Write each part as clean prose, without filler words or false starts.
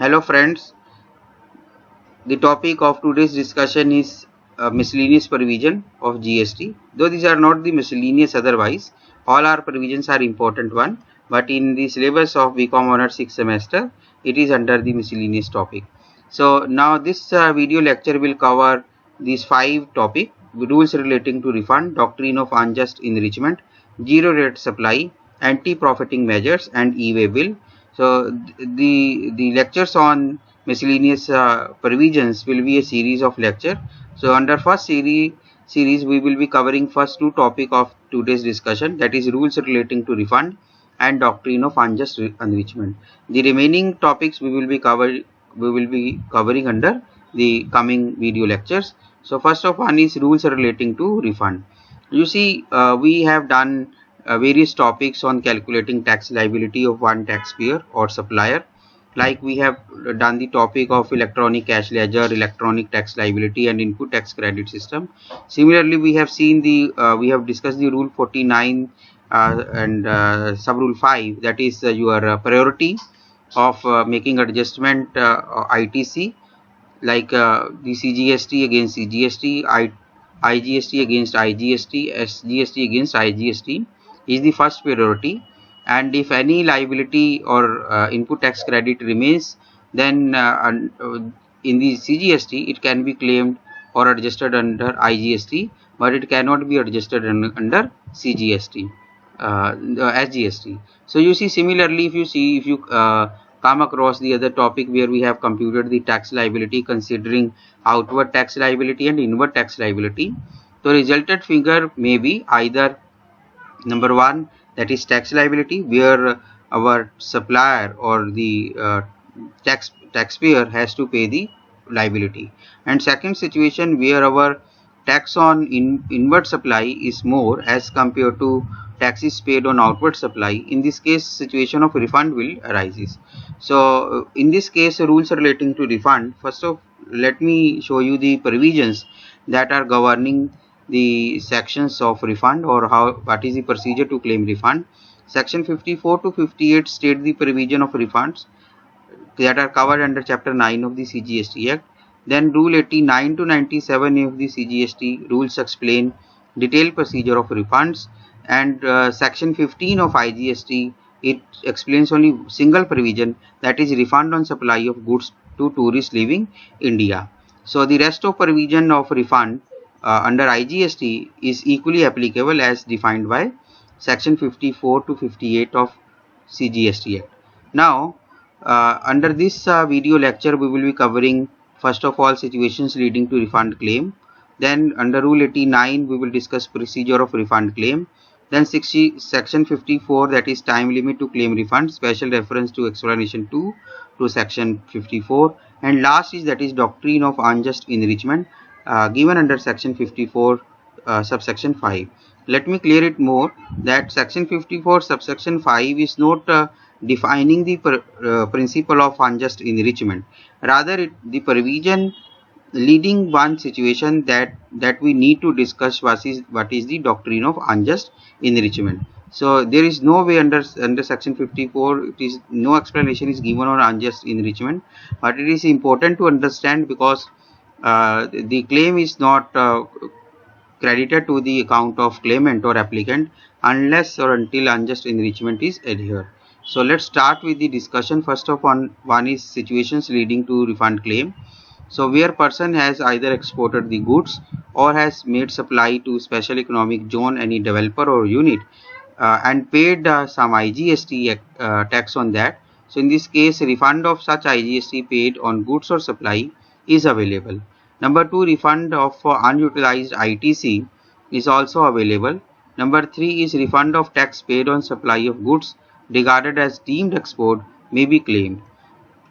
Hello friends, the topic of today's discussion is miscellaneous provision of GST. Though these are not the miscellaneous otherwise, all our provisions are important one, but in the syllabus of BCom Honors 6th semester, it is under the miscellaneous topic. So now this video lecture will cover these 5 topics: rules relating to refund, doctrine of unjust enrichment, zero rate supply, anti-profiting measures, and e-way bill. So the lectures on miscellaneous provisions will be a series of lecture. So under first series we will be covering first two topic of today's discussion, that is rules relating to refund and doctrine of unjust enrichment. The remaining topics we will be covering under the coming video lectures. So first of one is rules relating to refund. You see, we have done various topics on calculating tax liability of one taxpayer or supplier. Like we have done the topic of electronic cash ledger, electronic tax liability, and input tax credit system. Similarly, we have seen we have discussed the rule 49 and sub rule 5, that is your priority of making adjustment ITC, like the CGST against CGST, IGST against IGST, SGST against IGST is the first priority, and if any liability or input tax credit remains, then in the CGST it can be claimed or adjusted under IGST, but it cannot be adjusted under CGST, SGST. So you see, similarly, if you come across the other topic where we have computed the tax liability considering outward tax liability and inward tax liability, the resulted figure may be either number one, that is tax liability, where our supplier or the taxpayer has to pay the liability, and second situation where our tax on inward supply is more as compared to taxes paid on outward supply. In this case, situation of refund will arises. So in this case, rules relating to refund, first of let me show you the provisions that are governing the sections of refund, or what is the procedure to claim refund. Section 54 to 58 state the provision of refunds that are covered under chapter 9 of the CGST Act. Then rule 89 to 97 of the CGST rules explain detailed procedure of refunds, and section 15 of IGST, it explains only single provision, that is refund on supply of goods to tourists leaving India. So the rest of provision of refund under IGST is equally applicable as defined by section 54 to 58 of CGST Act. Now under this video lecture we will be covering first of all situations leading to refund claim. Then under rule 89 we will discuss procedure of refund claim. Then section 54, that is time limit to claim refund, special reference to explanation 2 to section 54, and last is that is doctrine of unjust enrichment given under section 54 subsection 5. Let me clear it more, that section 54 subsection 5 is not defining the principle of unjust enrichment. Rather, the provision leading one situation that we need to discuss what is the doctrine of unjust enrichment. So there is no way under section 54, it is no explanation is given on unjust enrichment, but it is important to understand because the claim is not credited to the account of claimant or applicant unless or until unjust enrichment is adhered. So let's start with the discussion. First of one is situations leading to refund claim. So where person has either exported the goods or has made supply to special economic zone, any developer or unit, and paid some IGST tax on that. So in this case, refund of such IGST paid on goods or supply is available. Number 2, refund of unutilized ITC is also available. Number 3 is refund of tax paid on supply of goods regarded as deemed export may be claimed.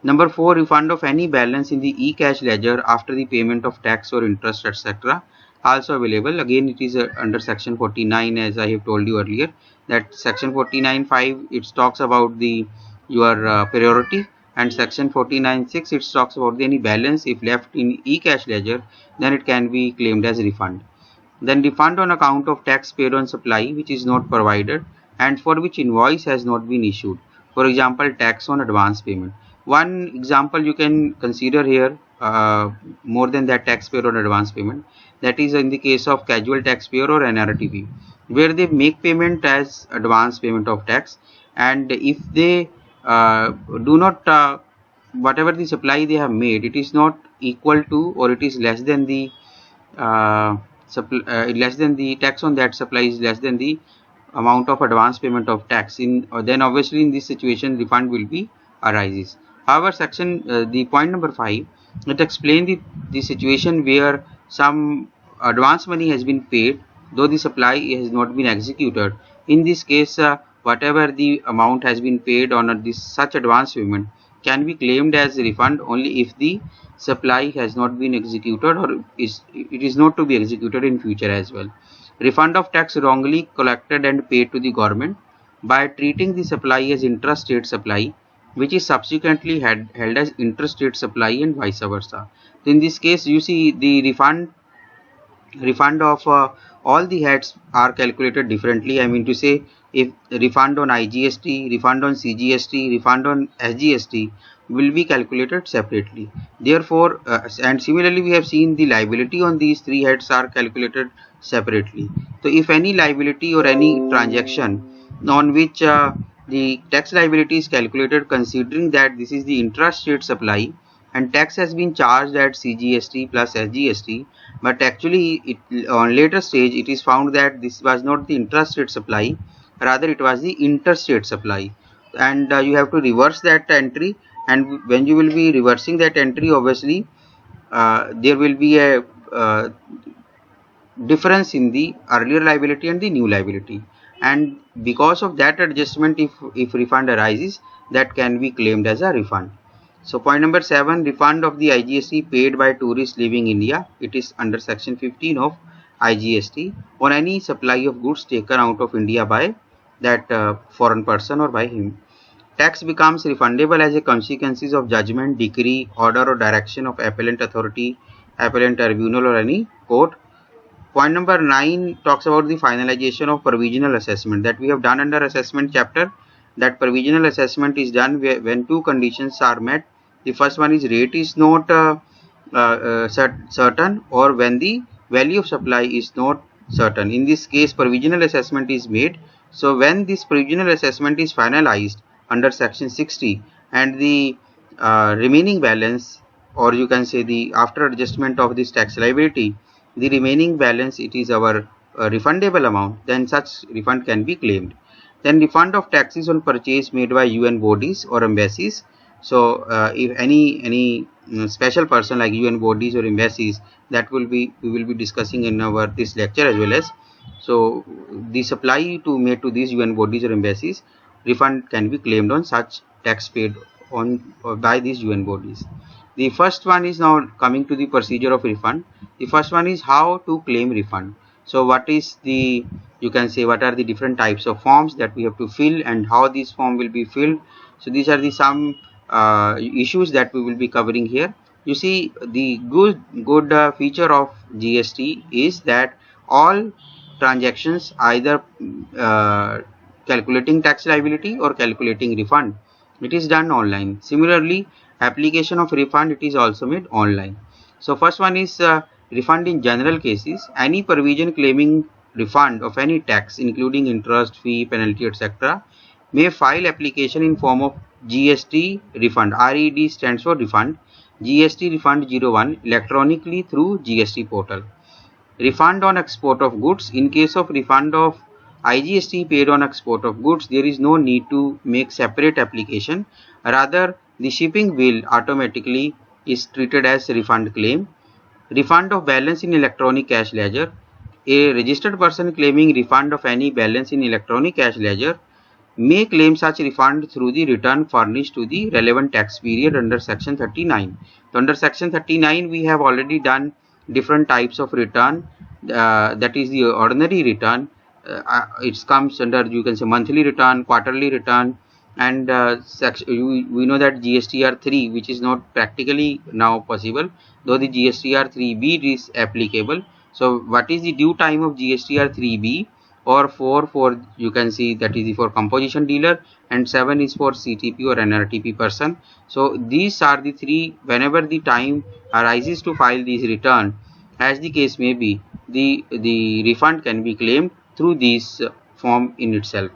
Number 4, refund of any balance in the e-cash ledger after the payment of tax or interest, etc. also available. Again, it is under section 49, as I have told you earlier, that section 49.5 it talks about the your priority, and section 49.6 it talks about any balance if left in e-cash ledger, then it can be claimed as refund. Then refund on account of tax paid on supply which is not provided and for which invoice has not been issued. For example, tax on advance payment. One example you can consider here, more than that taxpayer or advance payment, that is in the case of casual taxpayer or NRTP, where they make payment as advance payment of tax, and if they do not whatever the supply they have made, it is not equal to or it is less than the less than the tax on that supply is less than the amount of advance payment of tax, in then obviously in this situation refund will be arises. However, the point number 5, it explains the situation where some advance money has been paid though the supply has not been executed. In this case, whatever the amount has been paid on this such advance payment can be claimed as a refund only if the supply has not been executed or it is not to be executed in future as well. Refund of tax wrongly collected and paid to the government by treating the supply as intrastate supply, which is subsequently held as interstate supply and vice versa. So in this case, you see the refund of all the heads are calculated differently. I mean to say, if refund on IGST, refund on CGST, refund on SGST will be calculated separately. Therefore, and similarly we have seen the liability on these three heads are calculated separately. So if any liability or any transaction on which the tax liability is calculated considering that this is the intrastate supply and tax has been charged at CGST plus SGST, but actually on later stage it is found that this was not the intrastate supply, rather it was the interstate supply, and you have to reverse that entry, and when you will be reversing that entry, obviously there will be a difference in the earlier liability and the new liability, and because of that adjustment, if refund arises, that can be claimed as a refund. So point number 7, refund of the IGST paid by tourists leaving India. It is under section 15 of IGST on any supply of goods taken out of India by that foreign person or by him. Tax becomes refundable as a consequence of judgment, decree, order or direction of appellant authority, appellant tribunal or any court. Point number 9 talks about the finalization of provisional assessment that we have done under assessment chapter. That provisional assessment is done when two conditions are met. The first one is rate is not certain, or when the value of supply is not certain. In this case, provisional assessment is made. So when this provisional assessment is finalized under section 60 and the remaining balance, or you can say the after adjustment of this tax liability, the remaining balance, it is our refundable amount, then such refund can be claimed. Then refund of taxes on purchase made by UN bodies or embassies. So if any special person like UN bodies or embassies, that we will be discussing in our this lecture as well as. So the supply made to these UN bodies or embassies, refund can be claimed on such tax paid on by these UN bodies. The first one is now coming to the procedure of refund. The first one is how to claim refund. So what is the, you can say, what are the different types of forms that we have to fill and how this form will be filled. So these are the some issues that we will be covering here. You see, the good feature of GST is that all transactions, either calculating tax liability or calculating refund, it is done online. Similarly, application of refund, it is also made online. So first one is refund in general cases. Any provision claiming refund of any tax including interest, fee, penalty, etc. may file application in form of GST refund. RED stands for refund. GST refund 01 electronically through GST portal. Refund on export of goods. In case of refund of IGST paid on export of goods, there is no need to make separate application. Rather, the shipping bill automatically is treated as refund claim. Refund of balance in electronic cash ledger. A registered person claiming refund of any balance in electronic cash ledger may claim such refund through the return furnished to the relevant tax period under section 39. So under section 39 we have already done different types of return, that is the ordinary return. It comes under, you can say, monthly return, quarterly return, and we know that GSTR 3, which is not practically now possible, though the GSTR 3B is applicable. So what is the due time of GSTR 3B? or 4 for, you can see, that is for composition dealer, and 7 is for CTP or NRTP person. So these are the three. Whenever the time arises to file this return, as the case may be, the refund can be claimed through this form in itself.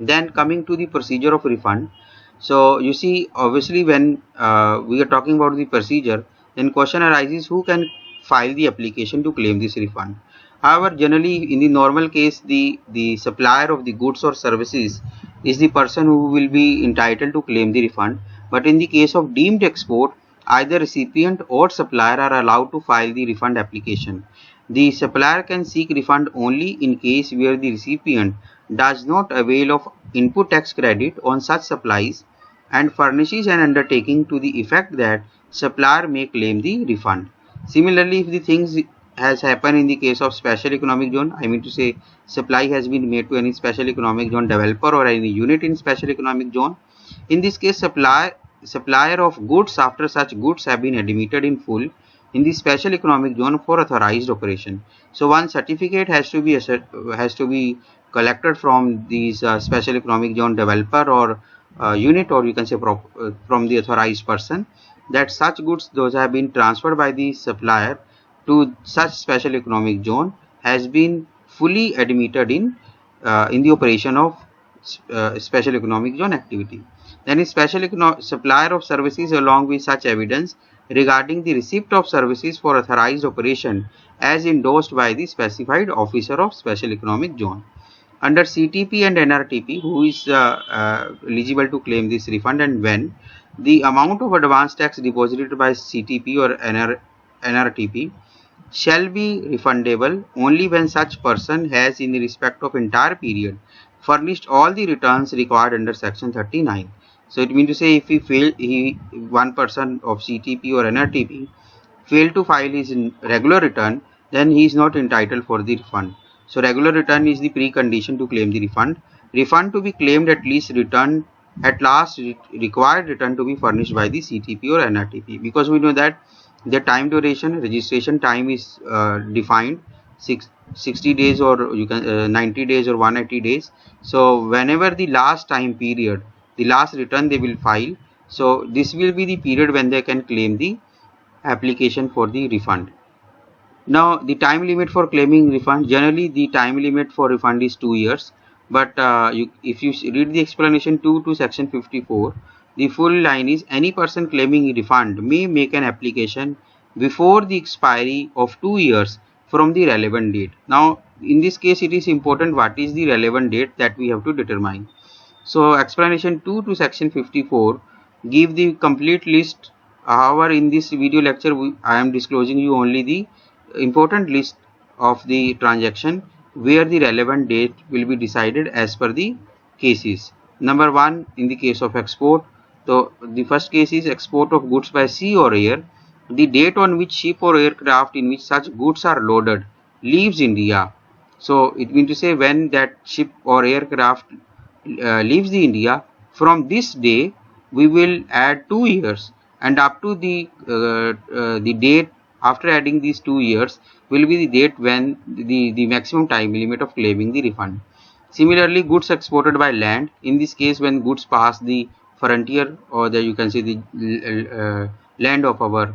Then coming to the procedure of refund. So you see, obviously when we are talking about the procedure, then question arises, who can file the application to claim this refund. However, generally in the normal case, the supplier of the goods or services is the person who will be entitled to claim the refund. But in the case of deemed export, either recipient or supplier are allowed to file the refund application. The supplier can seek refund only in case where the recipient does not avail of input tax credit on such supplies and furnishes an undertaking to the effect that supplier may claim the refund. Similarly, if the things has happened in the case of special economic zone, I mean to say supply has been made to any special economic zone developer or any unit in special economic zone. In this case, supplier of goods after such goods have been admitted in full in the special economic zone for authorized operation. So one certificate has to be collected from these special economic zone developer or unit, or you can say from the authorized person, that such goods those have been transferred by the supplier to such special economic zone has been fully admitted in the operation of special economic zone activity. Then a supplier of services along with such evidence regarding the receipt of services for authorized operation as endorsed by the specified officer of special economic zone. Under CTP and NRTP, who is eligible to claim this refund and when? The amount of advance tax deposited by CTP or NRTP shall be refundable only when such person has, in the respect of entire period, furnished all the returns required under section 39. So it means to say, if one person of CTP or NRTP failed to file his regular return, then he is not entitled for the refund. So regular return is the precondition to claim the refund. Refund to be claimed at last required return to be furnished by the CTP or NRTP, because we know that the time duration, registration time is defined 60 days or you can 90 days or 180 days. So whenever the last time period, the last return they will file, so this will be the period when they can claim the application for the refund. Now the time limit for claiming refund, generally the time limit for refund is 2 years, but if you read the explanation 2 to section 54, the full line is, any person claiming refund may make an application before the expiry of 2 years from the relevant date. Now in this case it is important what is the relevant date that we have to determine. So explanation 2 to section 54 give the complete list. However, in this video lecture I am disclosing you only the important list of the transaction where the relevant date will be decided as per the cases. Number 1, in the case of export, so the first case is export of goods by sea or air. The date on which ship or aircraft in which such goods are loaded leaves India. So it means to say, when that ship or aircraft leaves the India, from this day we will add 2 years, and up to the date after adding these 2 years will be the date when the maximum time limit of claiming the refund. Similarly, goods exported by land, in this case when goods pass the frontier or you can say the land of our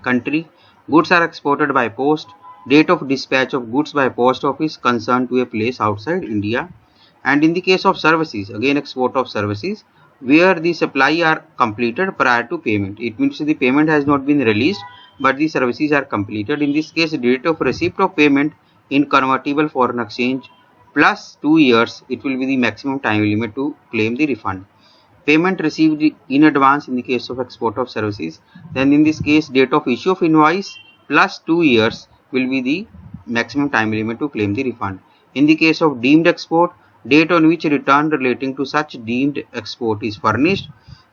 country. Goods are exported by post, date of dispatch of goods by post office concerned to a place outside India. And in the case of services, again export of services, where the supply are completed prior to payment. It means the payment has not been released, but the services are completed. In this case, date of receipt of payment in convertible foreign exchange plus 2 years, it will be the maximum time limit to claim the refund. Payment received in advance in the case of export of services, then in this case date of issue of invoice plus 2 years will be the maximum time limit to claim the refund. In the case of deemed export, date on which return relating to such deemed export is furnished,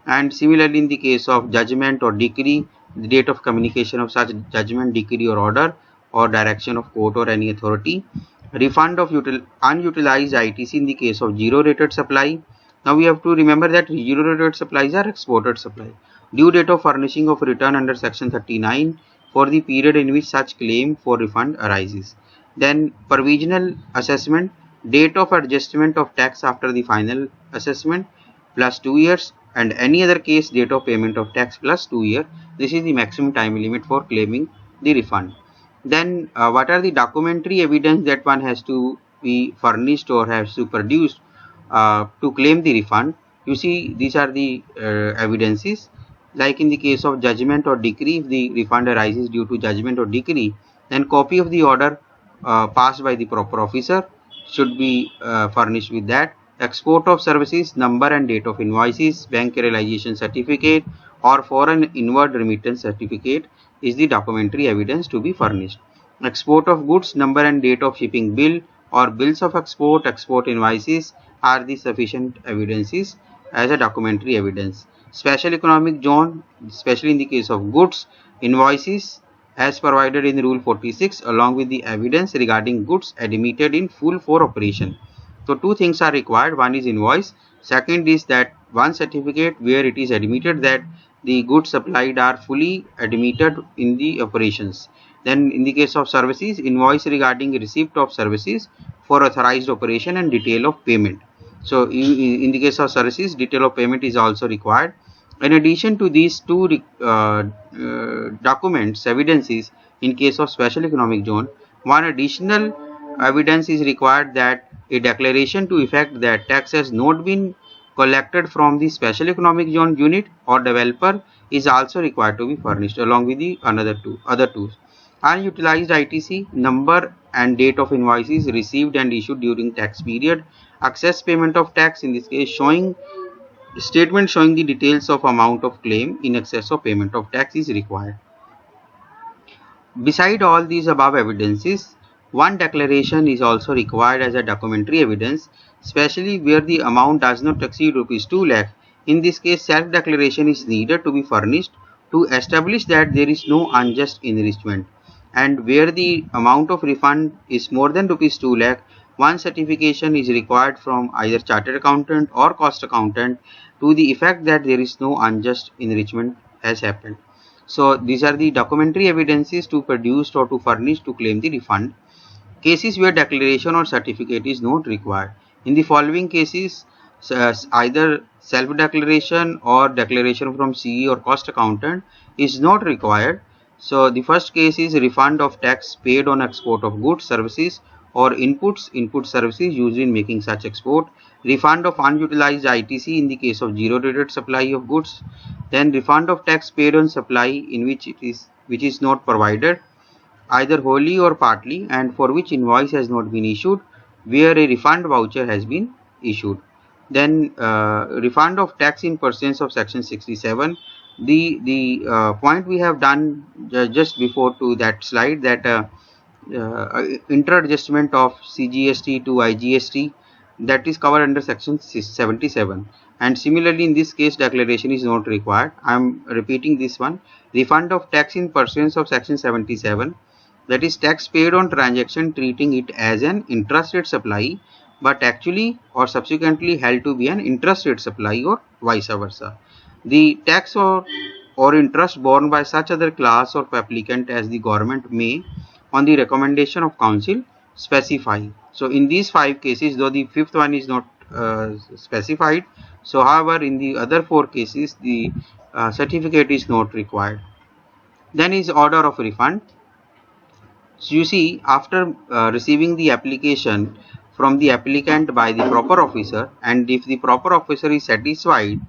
and similarly in the case of judgment or decree, the date of communication of such judgment, decree or order or direction of court or any authority. Refund of unutilized ITC in the case of zero rated supply. Now we have to remember that zero rated supplies are exported supply. Due date of furnishing of return under section 39 for the period in which such claim for refund arises. Then provisional assessment, date of adjustment of tax after the final assessment plus 2 years, and any other case date of payment of tax plus 2 years. This is the maximum time limit for claiming the refund. Then what are the documentary evidence that one has to be furnished or has to produce to claim the refund? You see, these are the evidences. Like in the case of judgment or decree, if the refund arises due to judgment or decree, then copy of the order passed by the proper officer should be furnished with that. Export of services, number and date of invoices, bank realization certificate or foreign inward remittance certificate is the documentary evidence to be furnished. Export of goods, number and date of shipping bill or bills of export, export invoices are the sufficient evidences as a documentary evidence. Special economic zone, especially in the case of goods, invoices as provided in Rule 46 along with the evidence regarding goods admitted in full for operation. So two things are required. One is invoice. Second is that one certificate where it is admitted that the goods supplied are fully admitted in the operations. Then in the case of services, invoice regarding receipt of services for authorized operation and detail of payment. So in the case of services, detail of payment is also required. In addition to these two documents, evidences, in case of special economic zone, one additional evidence is required, that a declaration to effect that tax has not been collected from the special economic zone unit or developer is also required to be furnished along with the other two. Unutilized ITC, number and date of invoices received and issued during tax period. Excess payment of tax, in this case statement showing the details of amount of claim in excess of payment of tax is required. Beside all these above evidences, one declaration is also required as a documentary evidence, especially where the amount does not exceed Rs 2 lakh. In this case, self-declaration is needed to be furnished to establish that there is no unjust enrichment, and where the amount of refund is more than Rs 2 lakh, one certification is required from either chartered accountant or cost accountant to the effect that there is no unjust enrichment has happened. So these are the documentary evidences to produce or to furnish to claim the refund. Cases where declaration or certificate is not required. In the following cases, either self-declaration or declaration from CE or cost accountant is not required. So the first case is refund of tax paid on export of goods, services or input services used in making such export. Refund of unutilized ITC in the case of zero rated supply of goods. Then refund of tax paid on supply in which is not provided either wholly or partly and for which invoice has not been issued, where a refund voucher has been issued. Then refund of tax in pursuance of section 67. The point we have done just before to that slide, that inter-adjustment of CGST to IGST, that is covered under section 77, and similarly in this case declaration is not required. I am repeating this one. Refund of tax in pursuance of section 77, that is tax paid on transaction treating it as an interest rate supply but actually or subsequently held to be an interest rate supply or vice versa. The tax or interest borne by such other class or applicant as the government may, on the recommendation of council, specify. So in these 5 cases, though the 5th one is not specified, so however in the other 4 cases the certificate is not required. Then is order of refund. So you see, after receiving the application from the applicant by the proper officer, and if the proper officer is satisfied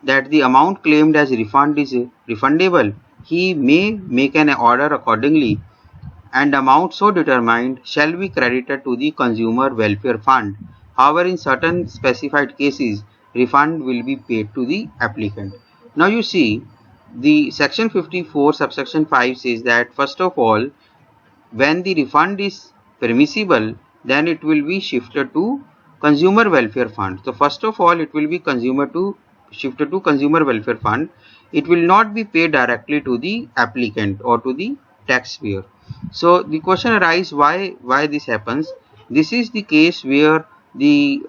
that the amount claimed as refund is refundable, he may make an order accordingly, and amount so determined shall be credited to the consumer welfare fund. However, in certain specified cases, refund will be paid to the applicant. Now you see, the section 54 subsection 5 says that first of all, when the refund is permissible, then it will be shifted to consumer welfare fund. So first of all, it will be shifted to consumer welfare fund. It will not be paid directly to the applicant or to the taxpayer. So the question arises, why this happens? This is the case where the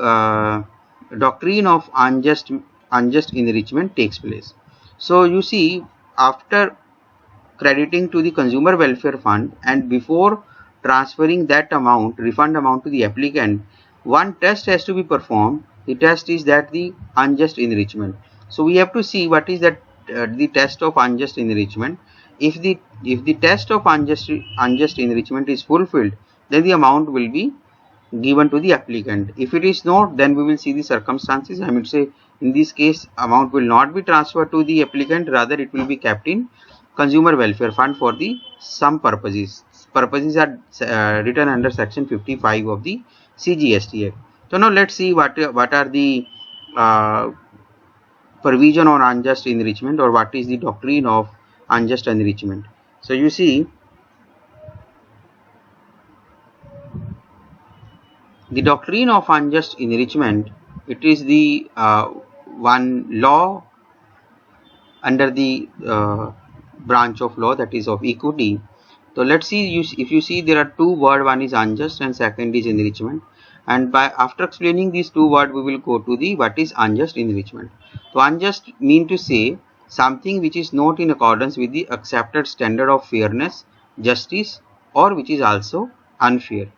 doctrine of unjust enrichment takes place. So you see, after crediting to the consumer welfare fund and before transferring that amount, refund amount, to the applicant, one test has to be performed. The test is that the unjust enrichment. So we have to see what is that the test of unjust enrichment. If the test of unjust enrichment is fulfilled, then the amount will be given to the applicant. If it is not, then we will see the circumstances. I mean to say, in this case, amount will not be transferred to the applicant, rather it will be kept in consumer welfare fund for the some purposes. Purposes are written under section 55 of the CGST Act. So now let's see what are the provision on unjust enrichment, or what is the doctrine of unjust enrichment. So you see, the doctrine of unjust enrichment, it is the one law under the branch of law, that is of equity. So let's see, if you see, there are two words, one is unjust and second is enrichment, and after explaining these two words, we will go to the what is unjust enrichment. So unjust mean to say something which is not in accordance with the accepted standard of fairness, justice, or which is also unfair.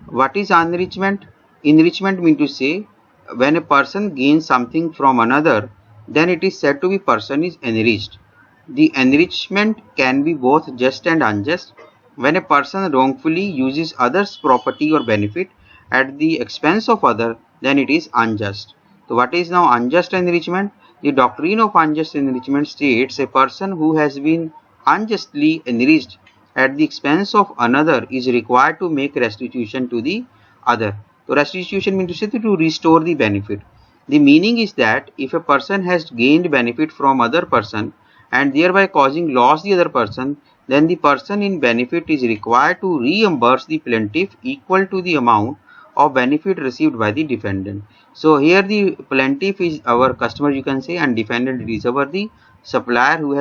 What is enrichment? Enrichment mean to say when a person gains something from another, then it is said to be person is enriched. The enrichment can be both just and unjust. When a person wrongfully uses others' property or benefit at the expense of other, then it is unjust. So what is now unjust enrichment? The doctrine of unjust enrichment states a person who has been unjustly enriched at the expense of another is required to make restitution to the other. So restitution means to say to restore the benefit. The meaning is that if a person has gained benefit from other person and thereby causing loss the other person, then the person in benefit is required to reimburse the plaintiff equal to the amount of benefit received by the defendant. So here the plaintiff is our customer, you can say, and defendant is our the supplier who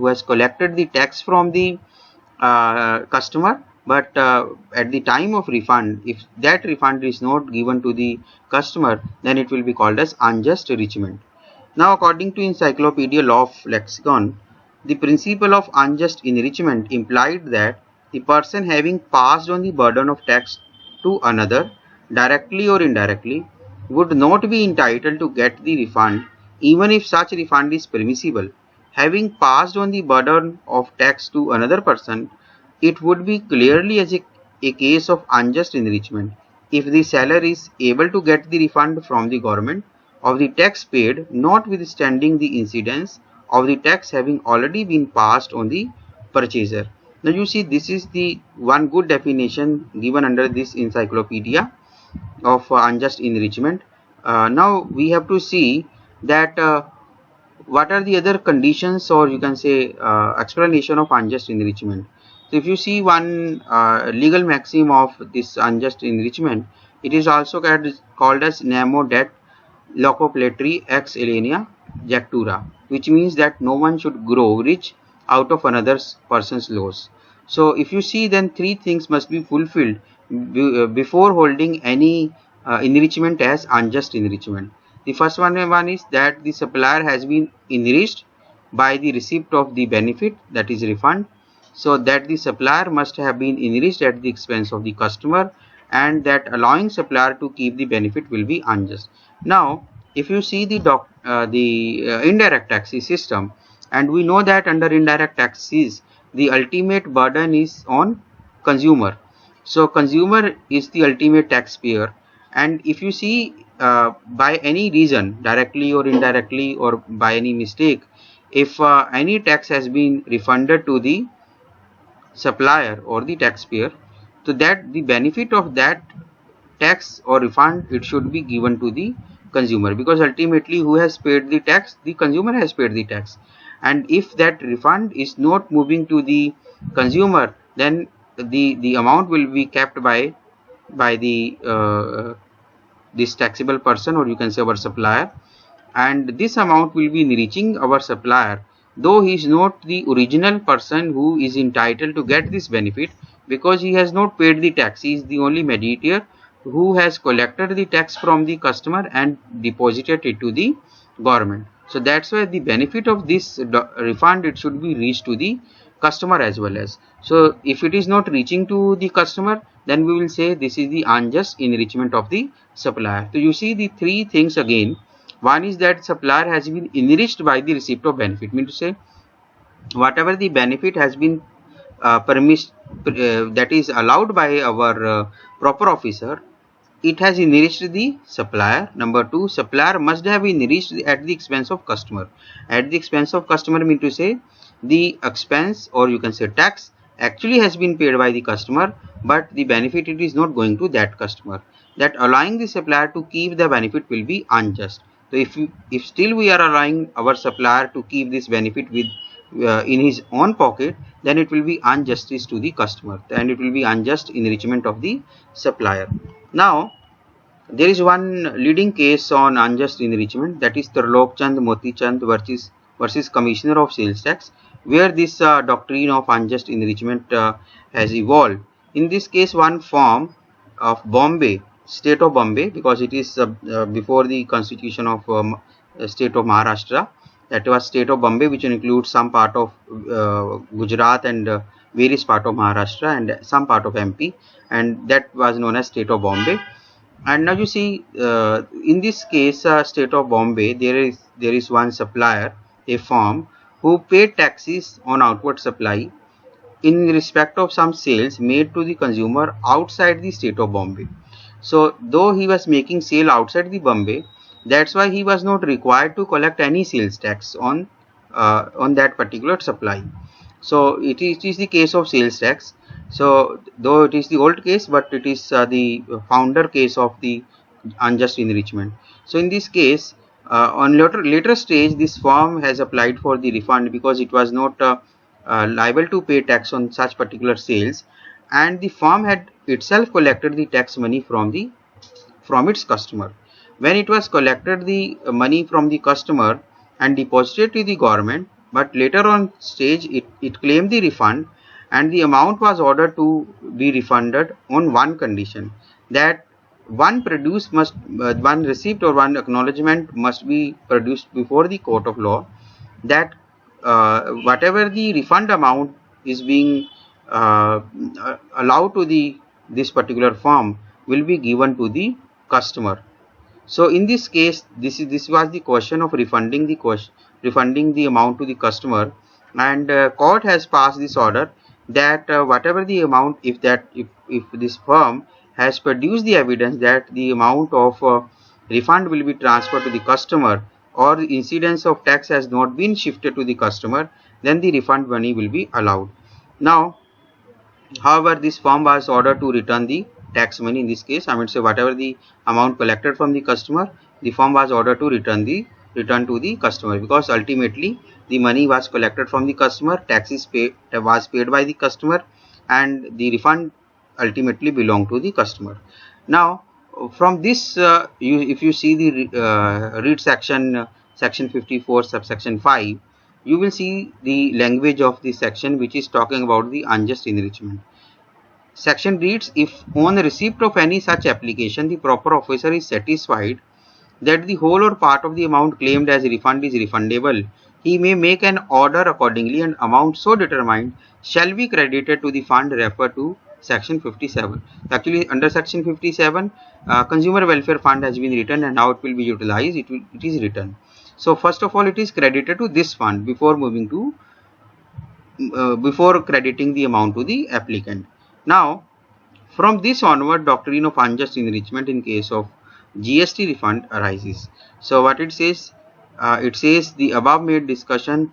has collected the tax from the customer, but at the time of refund, if that refund is not given to the customer, then it will be called as unjust enrichment. Now, according to Encyclopedia Law of Lexicon, the principle of unjust enrichment implied that the person having passed on the burden of tax to another, directly or indirectly, would not be entitled to get the refund even if such refund is permissible. Having passed on the burden of tax to another person, it would be clearly as a case of unjust enrichment if the seller is able to get the refund from the government of the tax paid, notwithstanding the incidence of the tax having already been passed on the purchaser. Now you see, this is the one good definition given under this encyclopedia of unjust enrichment. Now we have to see that what are the other conditions, or you can say explanation of unjust enrichment. So if you see one legal maxim of this unjust enrichment, it is also called as nemo dat loco plateri ex aliena jactura, which means that no one should grow rich out of another person's loss. So if you see, then three things must be fulfilled before holding any enrichment as unjust enrichment. The first one is that the supplier has been enriched by the receipt of the benefit, that is refund, so that the supplier must have been enriched at the expense of the customer, and that allowing supplier to keep the benefit will be unjust. Now if you see the indirect taxes system, and we know that under indirect taxes the ultimate burden is on consumer. So consumer is the ultimate taxpayer, and if you see by any reason, directly or indirectly or by any mistake, if any tax has been refunded to the supplier or the taxpayer, so that the benefit of that tax or refund, it should be given to the consumer, because ultimately who has paid the tax? The consumer has paid the tax. And if that refund is not moving to the consumer, then the amount will be kept by the this taxable person, or you can say our supplier, and this amount will be enriching our supplier, though he is not the original person who is entitled to get this benefit, because he has not paid the tax. He is the only mediator who has collected the tax from the customer and deposited it to the government. So that's why the benefit of this refund, it should be reached to the customer as well as. So if it is not reaching to the customer, then we will say this is the unjust enrichment of the supplier. So you see the three things again. One is that supplier has been enriched by the receipt of benefit, mean to say whatever the benefit has been that is allowed by our proper officer, it has enriched the supplier. Number two, supplier must have been enriched at the expense of customer. At the expense of customer mean to say the expense, or you can say tax, actually has been paid by the customer, but the benefit it is not going to that customer. That allowing the supplier to keep the benefit will be unjust. So if still we are allowing our supplier to keep this benefit with in his own pocket, then it will be injustice to the customer, and it will be unjust enrichment of the supplier. Now there is one leading case on unjust enrichment, that is Trilok Chand Moti Chand versus Commissioner of Sales Tax, where this doctrine of unjust enrichment has evolved. In this case, one firm of Bombay, state of Bombay, because it is before the constitution of state of Maharashtra, that was state of Bombay, which includes some part of Gujarat and various part of Maharashtra and some part of MP, and that was known as state of Bombay. And now you see in this case state of Bombay, there is one supplier, a firm, who paid taxes on outward supply in respect of some sales made to the consumer outside the state of Bombay. So though he was making sale outside the Bombay, that's why he was not required to collect any sales tax on that particular supply. So it is the case of sales tax. So though it is the old case, but it is the founder case of the unjust enrichment. So in this case, on later stage, this firm has applied for the refund because it was not liable to pay tax on such particular sales, and the firm had itself collected the tax money from its customer. When it was collected the money from the customer and deposited to the government, but later on stage it claimed the refund, and the amount was ordered to be refunded on one condition, that one receipt or one acknowledgement must be produced before the court of law, that whatever the refund amount is being allowed to this particular firm will be given to the customer. So in this case, this was the question of refunding the amount to the customer, and court has passed this order that whatever the amount, if this firm has produced the evidence that the amount of refund will be transferred to the customer, or the incidence of tax has not been shifted to the customer, then the refund money will be allowed. Now, however, this firm was ordered to return the tax money. In this case, I mean, say whatever the amount collected from the customer, the firm was ordered to return to the customer, because ultimately the money was collected from the customer, tax was paid by the customer, and the refund ultimately belonged to the customer. Now from this, if you see the read section 54 subsection 5, you will see the language of the section which is talking about the unjust enrichment. Section reads, if on the receipt of any such application the proper officer is satisfied that the whole or part of the amount claimed as refund is refundable, he may make an order accordingly, and amount so determined shall be credited to the fund referred to section 57. Actually, under section 57, consumer welfare fund has been written, and how it will be utilized, it is written. So first of all, it is credited to this fund before moving to before crediting the amount to the applicant. Now from this onward, doctrine of unjust enrichment in case of GST refund arises. So what it says the above made discussion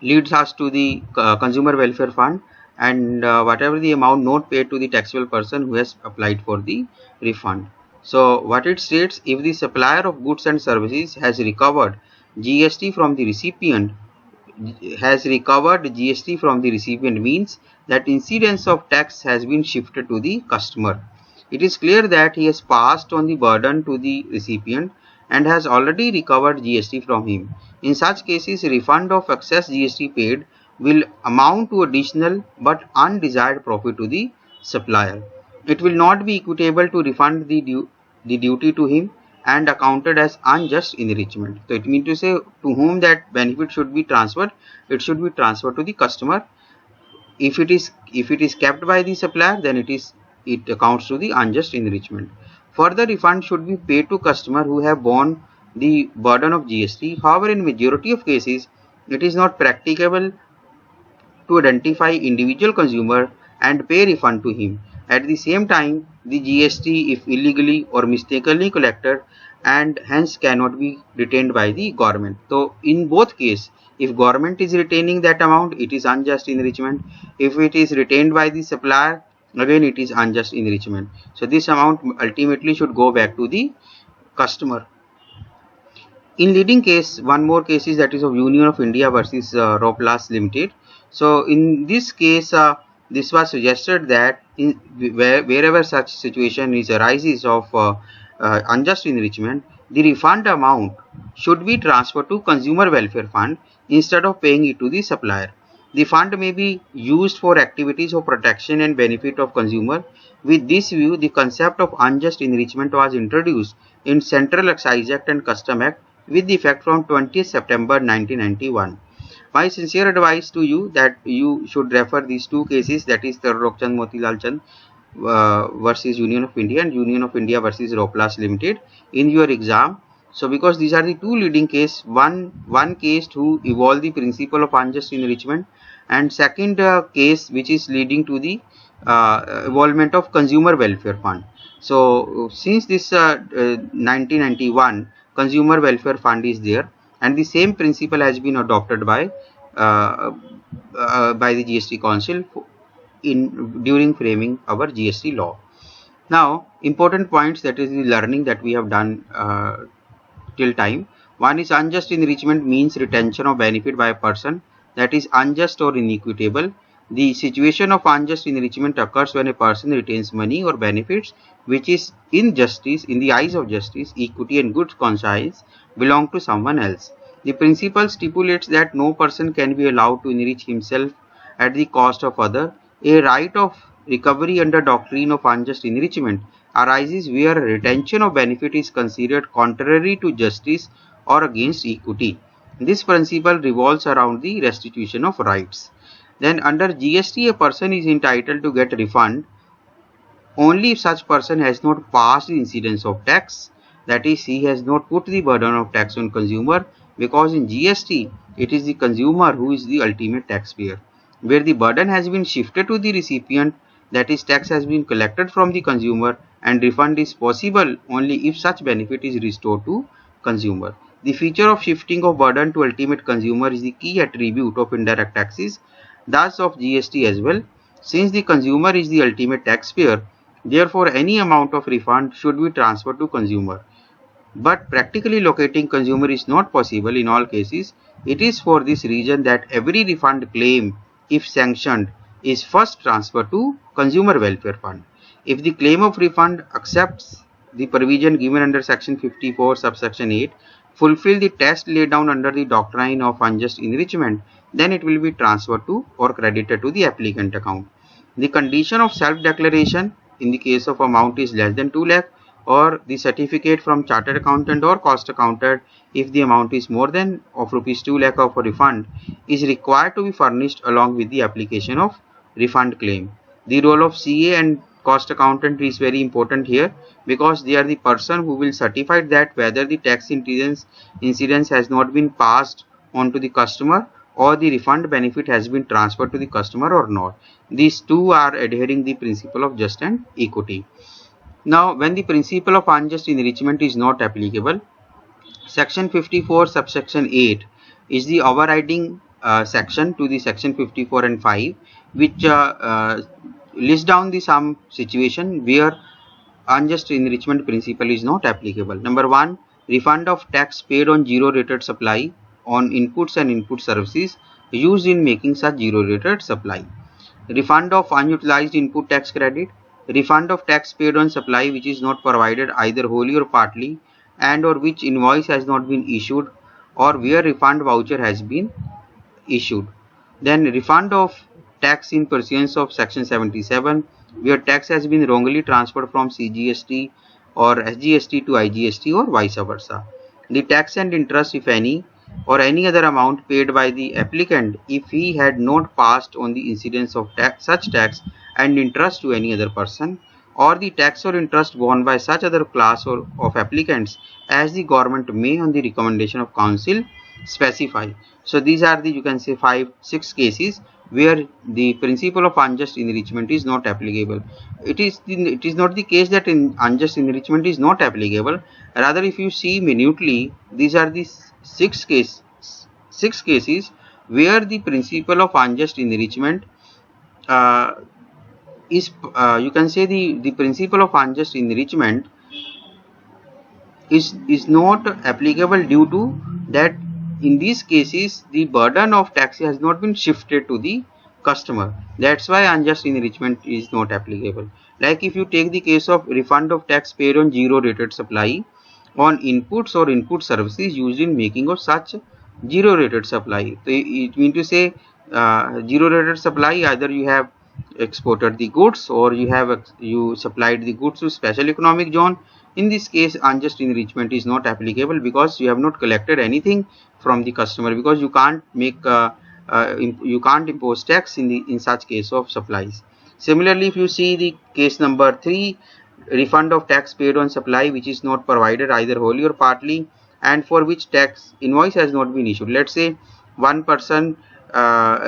leads us to the consumer welfare fund, and whatever the amount not paid to the taxable person who has applied for the refund. So what it states, if the supplier of goods and services has recovered GST from the recipient, means that incidence of tax has been shifted to the customer. It is clear that he has passed on the burden to the recipient and has already recovered GST from him. In such cases, refund of excess GST paid will amount to additional but undesired profit to the supplier. It will not be equitable to refund the duty to him, and accounted as unjust enrichment. So it means to say, to whom that benefit should be transferred, it should be transferred to the customer. If it is kept by the supplier, then it accounts to the unjust enrichment. Further refund should be paid to customer who have borne the burden of GST. However, in majority of cases, it is not practicable to identify individual consumer and pay refund to him. At the same time, the GST, if illegally or mistakenly collected, and hence cannot be retained by the government. So in both cases, if government is retaining that amount, it is unjust enrichment. If it is retained by the supplier, again it is unjust enrichment. So this amount ultimately should go back to the customer. In leading case, one more case is that is of Union of India versus Roplas Limited. So in this case, this was suggested that wherever such situation arises of unjust enrichment, the refund amount should be transferred to Consumer Welfare Fund instead of paying it to the supplier. The fund may be used for activities of protection and benefit of consumer. With this view, the concept of unjust enrichment was introduced in Central Excise Act and Custom Act with effect from 20th September 1991. My sincere advice to you that you should refer these two cases, that is Tarlok Chand Motilal Chand versus Union of India and Union of India versus Roplas Limited in your exam. So because these are the two leading case, one case to evolve the principle of unjust enrichment, and second case which is leading to the evolvement of Consumer Welfare Fund. So since this 1991 Consumer Welfare Fund is there, and the same principle has been adopted by the GST Council during framing our GST law. Now, important points, that is the learning that we have done till time. One is unjust enrichment means retention of benefit by a person that is unjust or inequitable. The situation of unjust enrichment occurs when a person retains money or benefits which is injustice in the eyes of justice, equity and good conscience belong to someone else. The principle stipulates that no person can be allowed to enrich himself at the cost of other. A right of recovery under doctrine of unjust enrichment arises where retention of benefit is considered contrary to justice or against equity. This principle revolves around the restitution of rights. Then under GST, a person is entitled to get refund only if such person has not passed the incidence of tax, that is, he has not put the burden of tax on consumer, because in GST it is the consumer who is the ultimate taxpayer. Where the burden has been shifted to the recipient, that is, tax has been collected from the consumer, and refund is possible only if such benefit is restored to consumer. The feature of shifting of burden to ultimate consumer is the key attribute of indirect taxes, thus of GST as well. Since the consumer is the ultimate taxpayer, therefore any amount of refund should be transferred to consumer. But practically locating consumer is not possible in all cases. It is for this reason that every refund claim, if sanctioned, is first transferred to Consumer Welfare Fund. If the claim of refund accepts the provision given under section 54 subsection 8, fulfill the test laid down under the doctrine of unjust enrichment, then it will be transferred to or credited to the applicant account. The condition of self-declaration in the case of amount is less than 2 lakh, or the certificate from chartered accountant or cost accountant if the amount is more than of rupees 2 lakh of a refund is required to be furnished along with the application of refund claim. The role of CA and cost accountant is very important here, because they are the person who will certify that whether the tax incidence has not been passed on to the customer or the refund benefit has been transferred to the customer or not. These two are adhering the principle of just and equity. Now, when the principle of unjust enrichment is not applicable, section 54 subsection 8 is the overriding section to the section 54 and 5, which lists down the some situation where unjust enrichment principle is not applicable. Number 1, refund of tax paid on zero rated supply on inputs and input services used in making such zero rated supply. Refund of unutilized input tax credit. Refund of tax paid on supply which is not provided either wholly or partly, and or which invoice has not been issued, or where refund voucher has been issued. Then refund of tax in pursuance of section 77 where tax has been wrongly transferred from CGST or SGST to IGST or vice versa. The tax and interest, if any, or any other amount paid by the applicant if he had not passed on the incidence of such tax and interest to any other person, or the tax or interest borne by such other class of applicants as the government may on the recommendation of council specify. So these are the, you can say, 5-6 cases where the principle of unjust enrichment is not applicable. It is not the case that unjust enrichment is not applicable. Rather, if you see minutely, these are the 6 cases where the principle of unjust enrichment is you can say the principle of unjust enrichment is not applicable due to that in these cases the burden of tax has not been shifted to the customer. That's why unjust enrichment is not applicable. Like if you take the case of refund of tax paid on zero rated supply on inputs or input services used in making of such zero rated supply. So it means to say zero rated supply, either you have exported the goods or you supplied the goods to special economic zone. In this case, unjust enrichment is not applicable because you have not collected anything from the customer, because you can't make you can't impose tax in such case of supplies. Similarly, if you see the case number 3, refund of tax paid on supply which is not provided either wholly or partly and for which tax invoice has not been issued. Let's say one person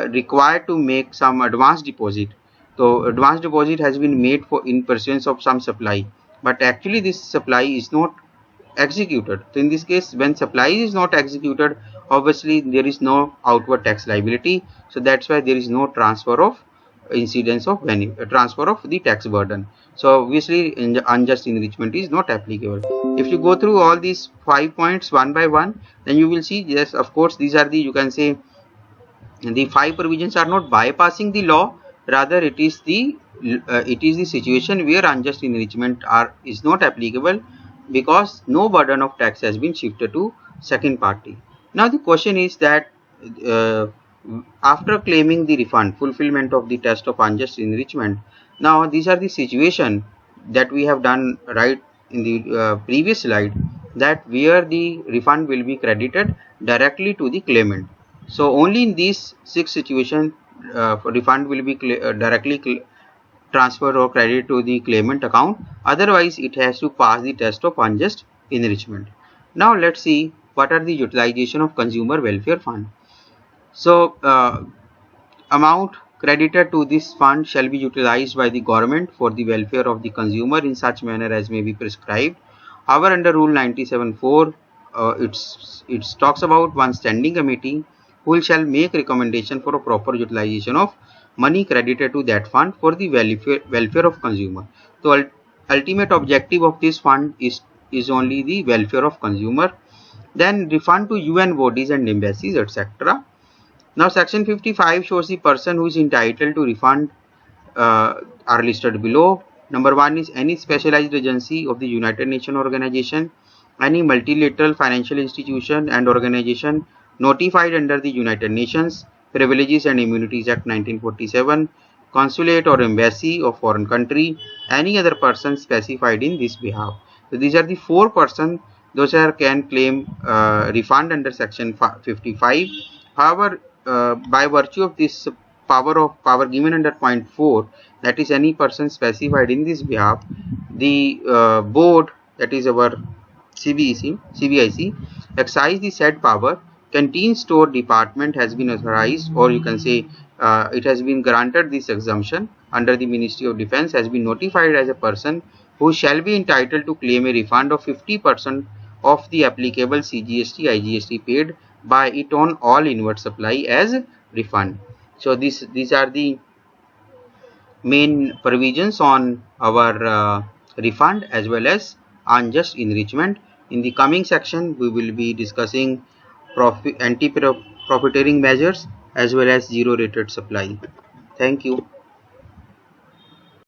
required to make some advance deposit. So advance deposit has been made for in pursuance of some supply, but actually this supply is not executed. So in this case, when supply is not executed, obviously there is no outward tax liability. So that's why there is no transfer of incidence of transfer of the tax burden. So obviously unjust enrichment is not applicable. If you go through all these 5 points one by one, then you will see, yes, of course, these are the, you can say, the 5 provisions are not bypassing the law. Rather, it is the situation where unjust enrichment is not applicable because no burden of tax has been shifted to second party. Now the question is that after claiming the refund, fulfillment of the test of unjust enrichment, now these are the situation that we have done right in the previous slide, that where the refund will be credited directly to the claimant. So only in these 6 situations refund will be directly transferred or credited to the claimant account. Otherwise, it has to pass the test of unjust enrichment. Now let's see what are the utilization of consumer welfare fund. So amount credited to this fund shall be utilized by the government for the welfare of the consumer in such manner as may be prescribed. However, under Rule 97(4), it talks about one standing committee who shall make recommendation for a proper utilization of money credited to that fund for the welfare of consumer. So ultimate objective of this fund is only the welfare of consumer. Then refund to UN bodies and embassies, etc. Now section 55 shows the person who is entitled to refund are listed below. Number 1 is any specialized agency of the United Nations organization, any multilateral financial institution and organization notified under the United Nations Privileges and Immunities Act 1947, consulate or embassy of foreign country, any other person specified in this behalf. So these are the 4 persons those can claim refund under section 55. However, by virtue of this power given under point 4, that is any person specified in this behalf, the board, that is our CBIC, exercise the said power. Canteen store department has been authorized, or you can say it has been granted this exemption under the Ministry of Defence, has been notified as a person who shall be entitled to claim a refund of 50% of the applicable CGST, IGST paid by it on all inward supply as refund. So these are the main provisions on our refund as well as unjust enrichment. In the coming section, we will be discussing anti-profiteering measures as well as zero rated supply. Thank you.